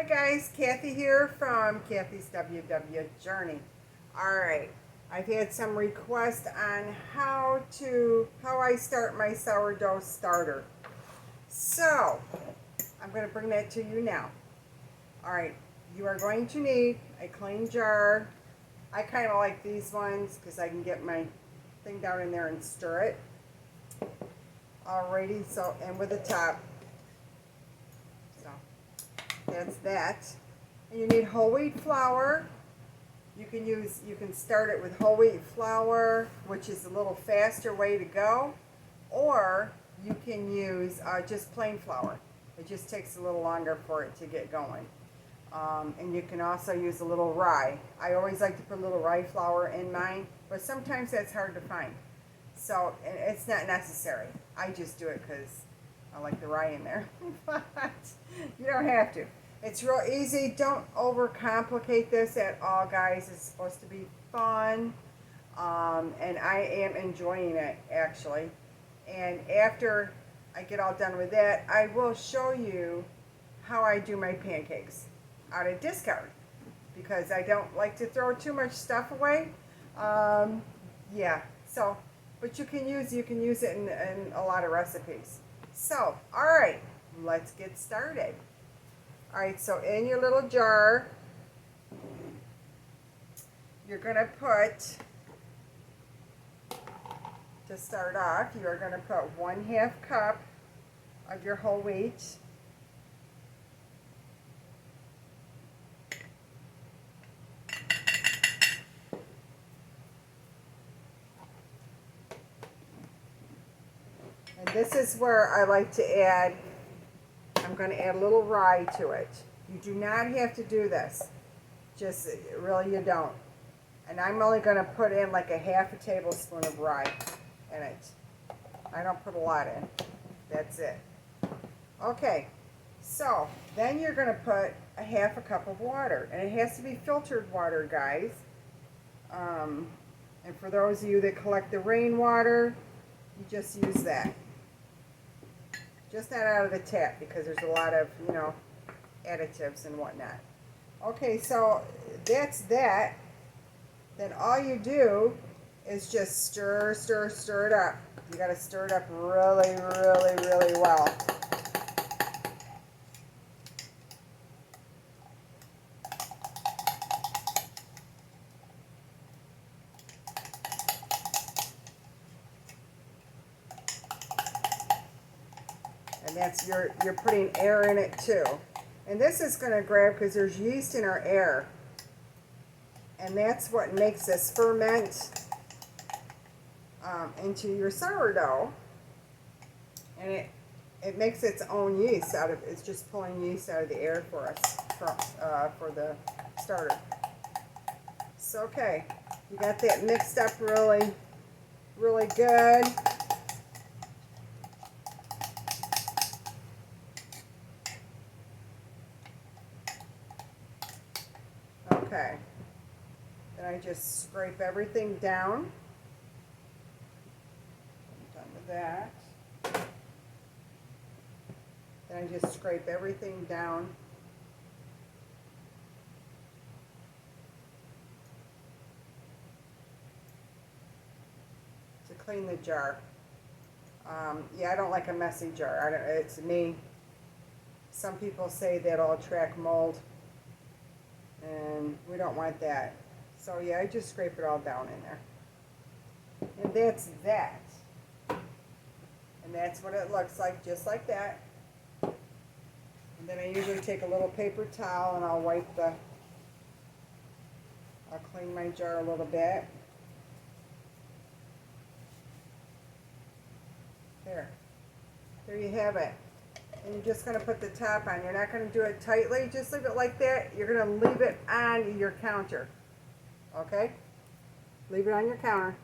Hi guys, Kathy here from Kathy's WW Journey. Alright, I've had some requests on how I start my sourdough starter. So, I'm going to bring that to you now. Alright, you are going to need a clean jar. I kind of like these ones because I can get my thing down in there and stir it. Alrighty, so, and with a top. That's that. And you need whole wheat flour. You can start it with whole wheat flour, which is a little faster way to go, or you can use just plain flour. It just takes a little longer for it to get going. And you can also use a little rye. I always like to put a little rye flour in mine, but sometimes that's hard to find. So it's not necessary. I just do it because I like the rye in there. But you don't have to. It's real easy. Don't overcomplicate this at all, guys. It's supposed to be fun. And I am enjoying it, actually. And after I get all done with that, I will show you how I do my pancakes out of discard, because I don't like to throw too much stuff away. Yeah, so, but you can use it in a lot of recipes. So, all right, let's get started. All right, so in your little jar, you're going to put, to start off, you're going to put 1/2 cup of your whole wheat. And this is where I like to add, I'm going to add a little rye to it. You do not have to do this. Just, really you don't. And I'm only going to put in like a 1/2 tablespoon of rye in it. I don't put a lot in. That's it. Okay, so then you're going to put a 1/2 cup of water. And it has to be filtered water, guys. And for those of you that collect the rainwater, you just use that. Just not out of the tap, because there's a lot of, additives and whatnot. Okay, so that's that. Then all you do is just stir it up. You got to stir it up really, really, really well. And that's, you're putting air in it too. And this is going to grab, because there's yeast in our air. And that's what makes this ferment into your sourdough. And it makes its own yeast out of, it's just pulling yeast out of the air for us, for the starter. So, okay, you got that mixed up really, really good. Okay, then I just scrape everything down. I'm done with that. Then I just scrape everything down. To clean the jar. Yeah, I don't like a messy jar. It's me. Some people say that I'll attract mold, and we don't want that. So yeah, I just scrape it all down in there. And that's that. And that's what it looks like, just like that. And then I usually take a little paper towel and I'll clean my jar a little bit. There you have it. And you're just going to put the top on. You're not going to do it tightly. Just leave it like that. You're going to leave it on your counter. Okay? Leave it on your counter.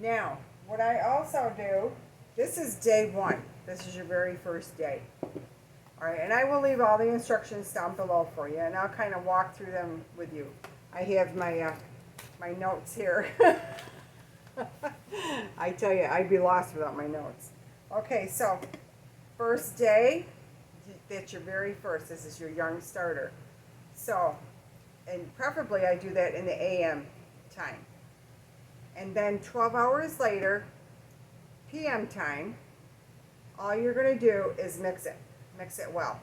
Now, what I also do, this is day 1. This is your very first day. Alright, and I will leave all the instructions down below for you, and I'll kind of walk through them with you. I have my my notes here. I tell you, I'd be lost without my notes. Okay, so first day, that's your very first. This is your young starter. So, and preferably I do that in the AM time. And then 12 hours later, PM time, all you're going to do is mix it well,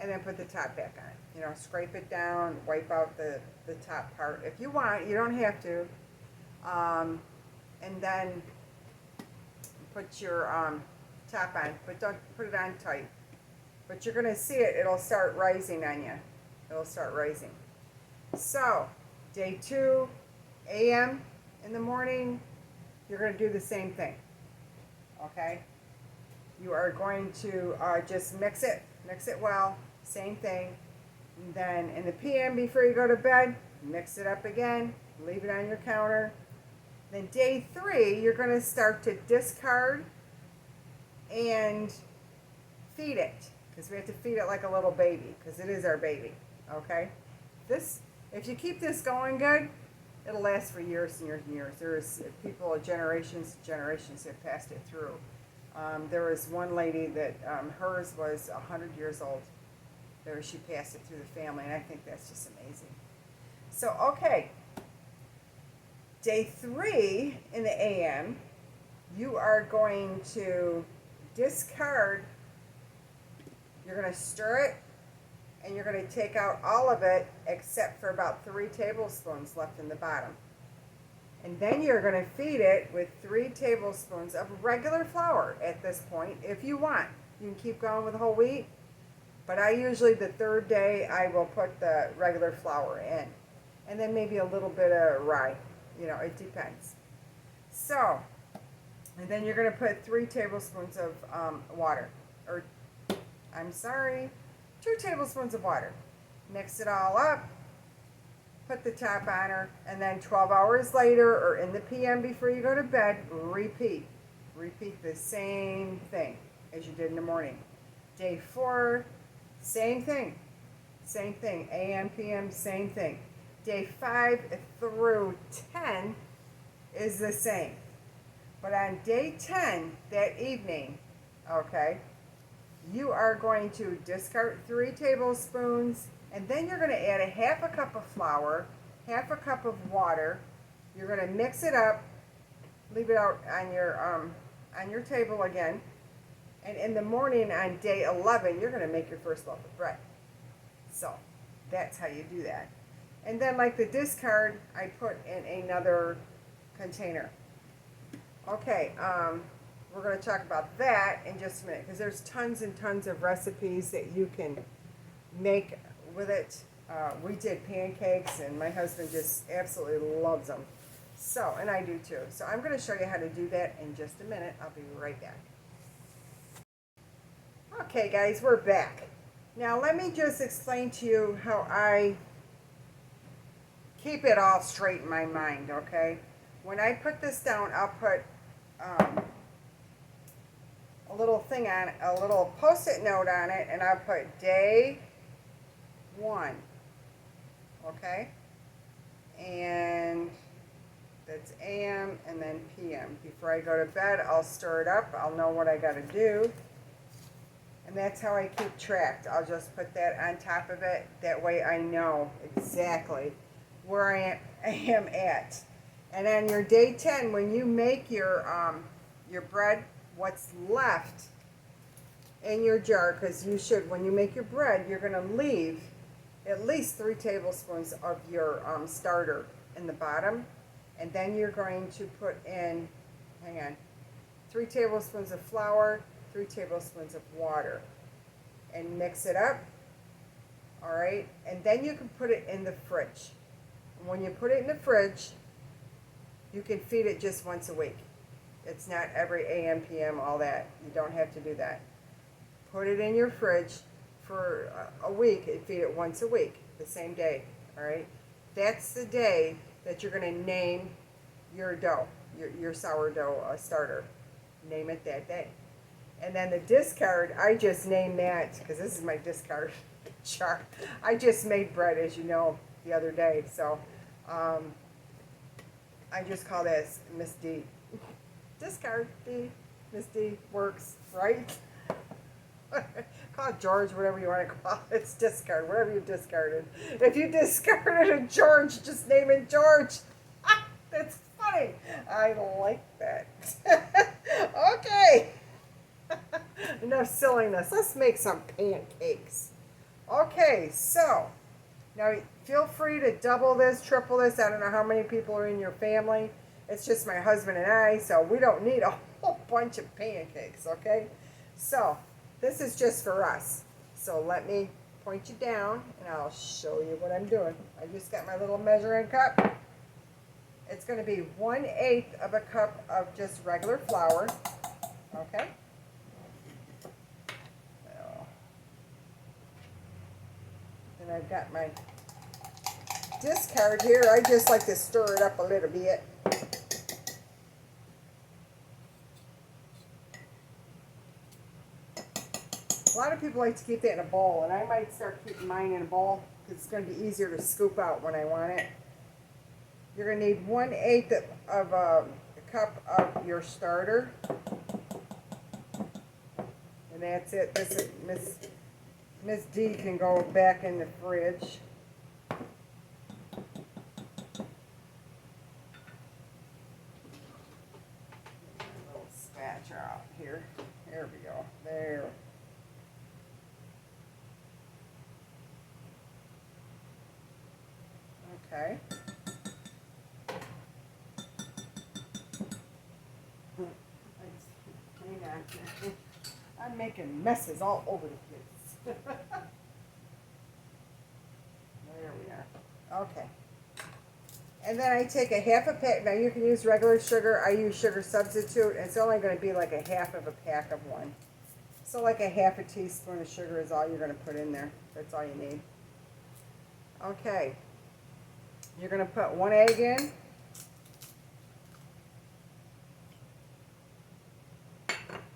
and then put the top back on it. You know, scrape it down, wipe out the top part if you want. You don't have to. And then put your top on, but don't put it on tight. But you're going to see it, it'll start rising on you. It'll start rising. So, day 2, AM in the morning, you're going to do the same thing. Okay? You are going to just mix it well, same thing. And then in the PM before you go to bed, mix it up again, leave it on your counter. Then day 3, you're going to start to discard and feed it, because we have to feed it like a little baby, because it is our baby. Okay? This, if you keep this going good, it'll last for years and years and years. There's people, generations have passed it through. There was one lady that hers was 100 years old. She passed it through the family, and I think that's just amazing. So, okay, day 3 in the AM, you are going to discard. You're going to stir it, and you're going to take out all of it except for about 3 tablespoons left in the bottom. And then you're going to feed it with 3 tablespoons of regular flour at this point, if you want. You can keep going with whole wheat, but I usually, the 3rd day, I will put the regular flour in. And then maybe a little bit of rye. You know, it depends. So, and then you're going to put 3 tablespoons of water. Or, I'm sorry, 2 tablespoons of water. Mix it all up. Put the top on her, and then 12 hours later, or in the PM before you go to bed, repeat. Repeat the same thing as you did in the morning. Day 4, same thing. Same thing. AM, PM, same thing. Day 5 through 10 is the same. But on day 10, that evening, okay, you are going to discard 3 tablespoons, and then you're going to add a half a cup of flour, half a cup of water. You're going to mix it up, leave it out on your table again. And in the morning on day 11, you're going to make your first loaf of bread. So that's how you do that. And then, like the discard, I put in another container. Okay, we're going to talk about that in just a minute, because there's tons and tons of recipes that you can make with it. We did pancakes, and my husband just absolutely loves them. So, and I do too. So I'm going to show you how to do that in just a minute. I'll be right back. Okay, guys, we're back. Now, let me just explain to you how I keep it all straight in my mind, okay? When I put this down, I'll put a little thing on it, a little post-it note on it, and I'll put day 1, okay? And that's AM and then PM. Before I go to bed, I'll stir it up. I'll know what I got to do. And that's how I keep track. I'll just put that on top of it. That way I know exactly where I am at. And on your day 10, when you make your bread, what's left in your jar, because you should, when you make your bread, you're going to leave at least 3 tablespoons of your starter in the bottom. And then you're going to put in, 3 tablespoons of flour, 3 tablespoons of water, and mix it up. All right, and then you can put it in the fridge. And when you put it in the fridge, you can feed it just once a week. It's not every AM, PM, all that. You don't have to do that. Put it in your fridge for a week and feed it once a week, the same day. All right, that's the day that you're going to name your dough, your sourdough starter. Name it that day. And then the discard, I just named that, because this is my discard jar. I just made bread, as you know, the other day. So I just call this Miss D. Discard D. Miss D works, right? call it George, whatever you want to call it. It's discard, whatever you discarded. If you discarded a George, just name it George. Ah, that's funny. I like that. Okay. Enough silliness. Let's make some pancakes. Okay, so now feel free to double this, triple this. I don't know how many people are in your family. It's just my husband and I, so we don't need a whole bunch of pancakes, okay? So this is just for us. So let me point you down and I'll show you what I'm doing. I just got my little measuring cup. It's going to be 1/8 of a cup of just regular flour, okay? And I've got my discard here. I just like to stir it up a little bit. A lot of people like to keep that in a bowl, and I might start keeping mine in a bowl because it's going to be easier to scoop out when I want it. You're going to need 1/8 of a cup of your starter. And that's it. This is Miss D can go back in the fridge. A little spatula out here. There we go. There. Okay. Hang on. I'm making messes all over the place. There we are. Okay. And then I take a half a pack. Now you can use regular sugar. I use sugar substitute. It's only going to be like a half of a pack of one. So like a half a teaspoon of sugar is all you're going to put in there. That's all you need. Okay. You're going to put 1 egg in.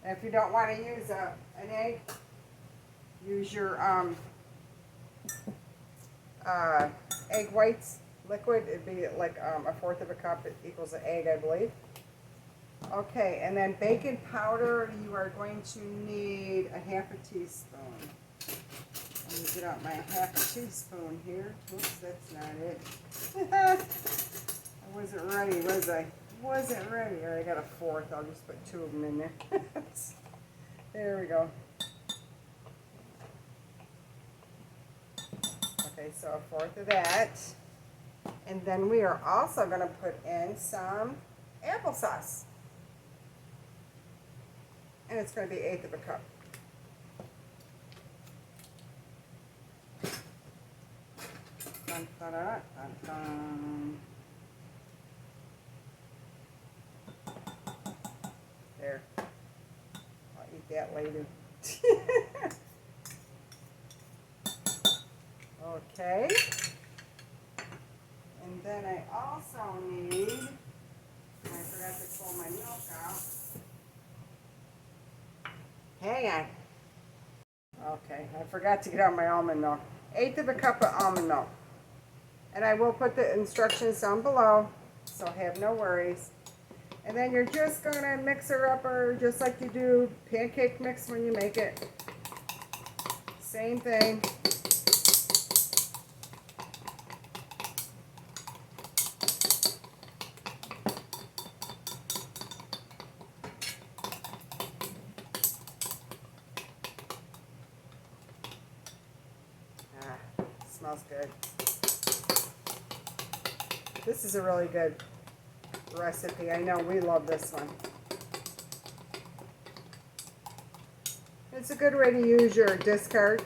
And if you don't want to use an egg, use your egg whites liquid. It'd be like 1/4 of a cup. It equals an egg, I believe. Okay, and then baking powder, you are going to need a half a teaspoon. Let me get out my half a teaspoon here. Oops, that's not it. I wasn't ready, was I? Wasn't ready. All right, I got a 1/4. I'll just put 2 of them in there. There we go. Okay, so a 1/4 of that. And then we are also going to put in some applesauce. And it's going to be 1/8 of a cup. Dun, dun, dun, dun, dun. There. I'll eat that later. Okay. And then I also need, I forgot to pull my milk out. Hang on. Okay, I forgot to get out my almond milk. 1/8 of a cup of almond milk. And I will put the instructions down below, so have no worries. And then you're just going to mix her up, or just like you do pancake mix when you make it. Same thing. Smells good. This is a really good recipe. I know we love this one. It's a good way to use your discard.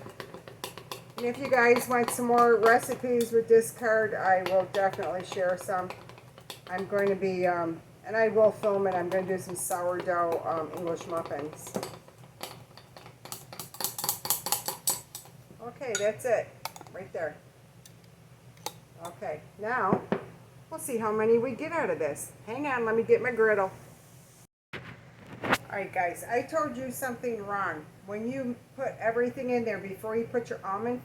And if you guys want some more recipes with discard, I will definitely share some. I'm going to be, and I will film it, I'm going to do some sourdough English muffins. Okay, that's it. Right there. Okay, now we'll see how many we get out of this. Hang on, let me get my griddle. Alright guys, I told you something wrong. When you put everything in there, before you put your almond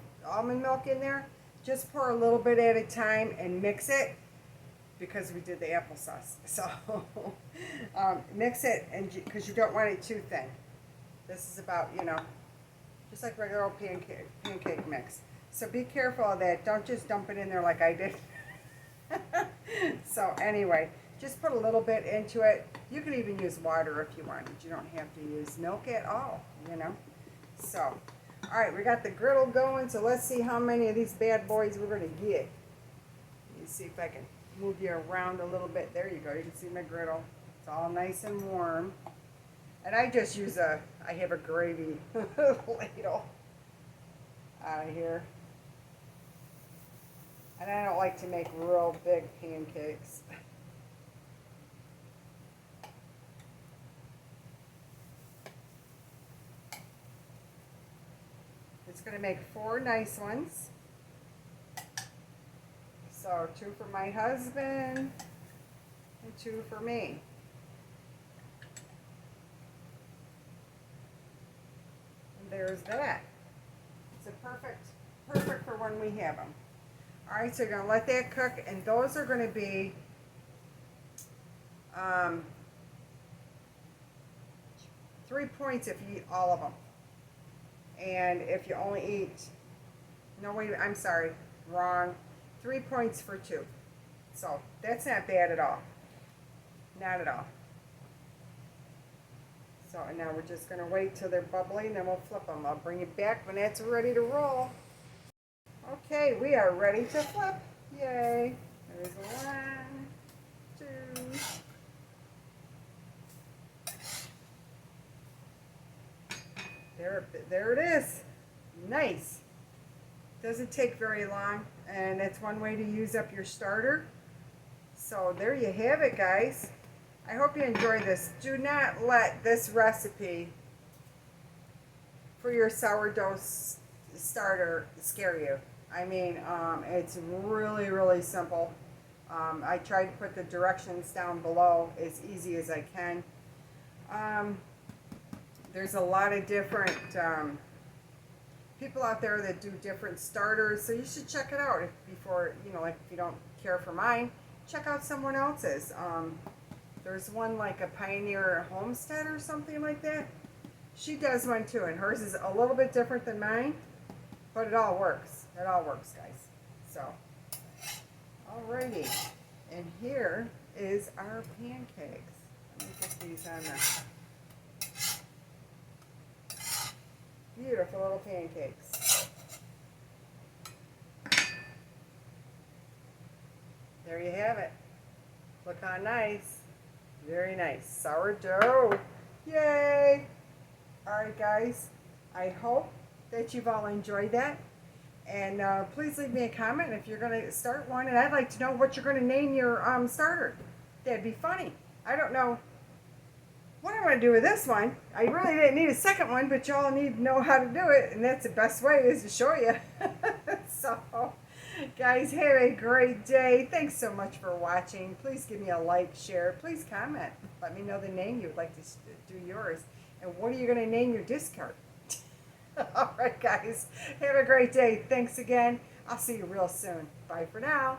milk in there, just pour a little bit at a time and mix it, because we did the applesauce. So mix it, and because you don't want it too thin. This is about, you know, just like regular old pancake mix. So be careful of that. Don't just dump it in there like I did. So anyway, just put a little bit into it. You can even use water if you wanted. You don't have to use milk at all, you know. So, all right, we got the griddle going. So let's see how many of these bad boys we're going to get. Let me see if I can move you around a little bit. There you go. You can see my griddle. It's all nice and warm. And I just use I have a gravy ladle out of here. And I don't like to make real big pancakes. It's going to make 4 nice ones. So 2 for my husband and 2 for me. And there's that. It's a perfect for when we have them. All right, so you're going to let that cook, and those are going to be 3 points if you eat all of them. And if you only eat, no wait, I'm sorry, wrong. 3 points for 2. So that's not bad at all. Not at all. So now we're just going to wait till they're bubbly, and then we'll flip them. I'll bring it back when it's ready to roll. Okay, we are ready to flip. Yay. There's 1, 2. There it is. Nice. Doesn't take very long, and that's one way to use up your starter. So there you have it, guys. I hope you enjoy this. Do not let this recipe for your sourdough starter scare you. I mean, it's really simple. I tried to put the directions down below as easy as I can. There's a lot of different people out there that do different starters, so you should check it out before, you know, like if you don't care for mine, check out someone else's. There's one like a Pioneer Homestead or something like that. She does one too, and hers is a little bit different than mine, but it all works. It all works, guys. So, alrighty, and here is our pancakes. Let me get these on the beautiful little pancakes. There you have it. Look how nice. Very nice. Sourdough. Yay! Alright, guys. I hope that you've all enjoyed that. And please leave me a comment if you're going to start one. And I'd like to know what you're going to name your starter. That'd be funny. I don't know what I'm going to do with this one. I really didn't need a second one, but y'all need to know how to do it. And that's the best way, is to show you. So, guys, have a great day. Thanks so much for watching. Please give me a like, share. Please comment. Let me know the name you would like to do yours. And what are you going to name your discard? All right, guys. Have a great day. Thanks again. I'll see you real soon. Bye for now.